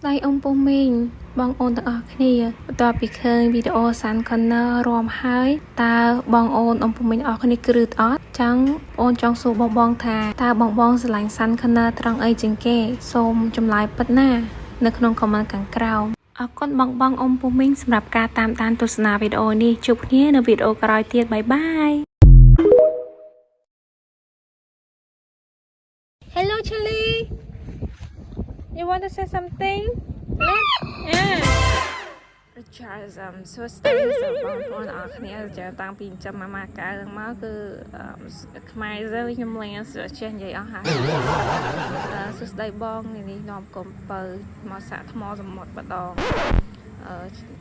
ស្ដីអំពុំមីងបងអូនទាំងអស់គ្នាបន្ទាប់ពីឃើញវីដេអូសានខនណឺរួមហើយតើបងអូនអំពុំមីងអស់គ្នាគ្រឺតអត់ចឹងអូនចង់សួរបងថាតើបងស្រឡាញ់សានខនណឺត្រង់អីជាងគេសូមចម្លើយពិតណានៅក្នុងខមមិនខាងក្រោមអរគុណបងអំពុំមីងសម្រាប់ការតាមដានទស្សនាវីដេអូនេះជួបគ្នានៅវីដេអូក្រោយទៀតបាយបាយ Hello Charlie You want to say something? Yeah. Richard សួស្តីបងប្អូនអរគ្នាចាតាំងពីចាំម៉ាម៉ាកើមកគឺខ្មែរទៅខ្ញុំលេងចេះនិយាយអស់ហើយសួស្តីបងនេះនាំកុំបើមកសាក់ថ្មសមុទ្រម្ដង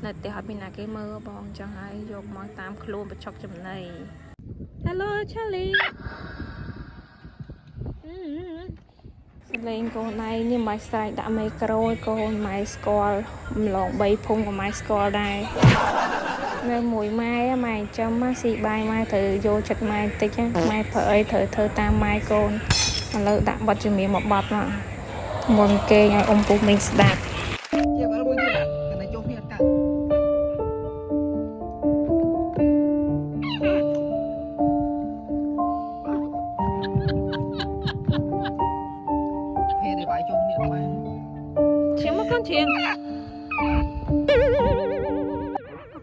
នៅផ្ទះអត់មានណាគេមើលបងអញ្ចឹងហើយយកមកតាមខ្លួនបញ្ចុកចំណី Hello Charlie លេងកូនដៃនេះម៉ៃស្រែកដាក់មីក្រូកូនម៉ៃស្គាល់ម្លង3ភុំក៏ម៉ៃស្គាល់ដែរនៅមួយម៉ែម៉ែចាំមកស៊ីបាយម៉ែត្រូវយកចិត្តម៉ែតិចម៉ែប្រើអីត្រូវធ្វើតាមម៉ែកូនឥឡូវដាក់ប័ណ្ណជំនាញមកប័ណ្ណមកមុនគេឲ្យអ៊ំពុះមីងស្ដាប់ជាបាល់មួយទៀតតែចុះគ្នាកាត់ជាង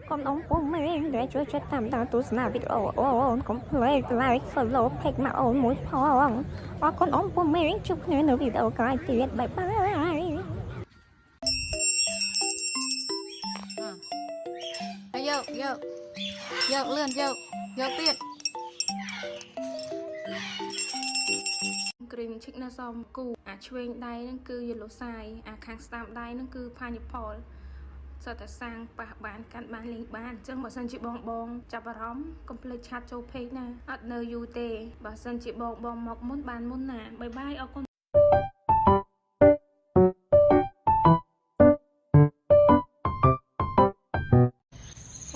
កុំអ៊ំពុំមីងដែលជួយចិត្តតាមដានទស្សនាវីដេអូអូនកុំភ្លេច like follow page មកអូនមួយផងអរគុណអ៊ំពុំមីងជួបគ្នានៅវីដេអូក្រោយទៀតបាយបាយយកលឿនយកទៀតគ្រីមឈិកណាសមគូអាឆ្វេងដៃហ្នឹងគឺយេឡូសាយអាខាងស្ដាំដៃហ្នឹងគឺផាញ់ផលសិតតែសាងប៉ះបានកាន់បានលេងបានអញ្ចឹងបើសិនជាបងចាប់អារម្មណ៍កុំភ្លេចឆាតចូលពេកណាអត់នៅយូរទេបើសិនជាបងមកមុនបានមុនណាបាយបាយអរគុណ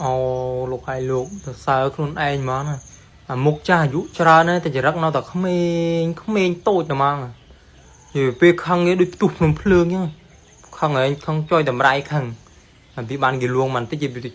អូលោកហើយលោកទៅសើខ្លួនឯងហ្មងណាអាមុខចាស់អាយុច្រើនណាស់តែចរិតនៅតែក្មេងតូចតែហ្មងនិយាយពេលខឹងគេដូចផ្ទុះក្នុងភ្លើងអញ្ចឹងខឹងឯងខឹងចុយតម្រៃខឹងពីបានគេលួងមិនតិចជាវាតិច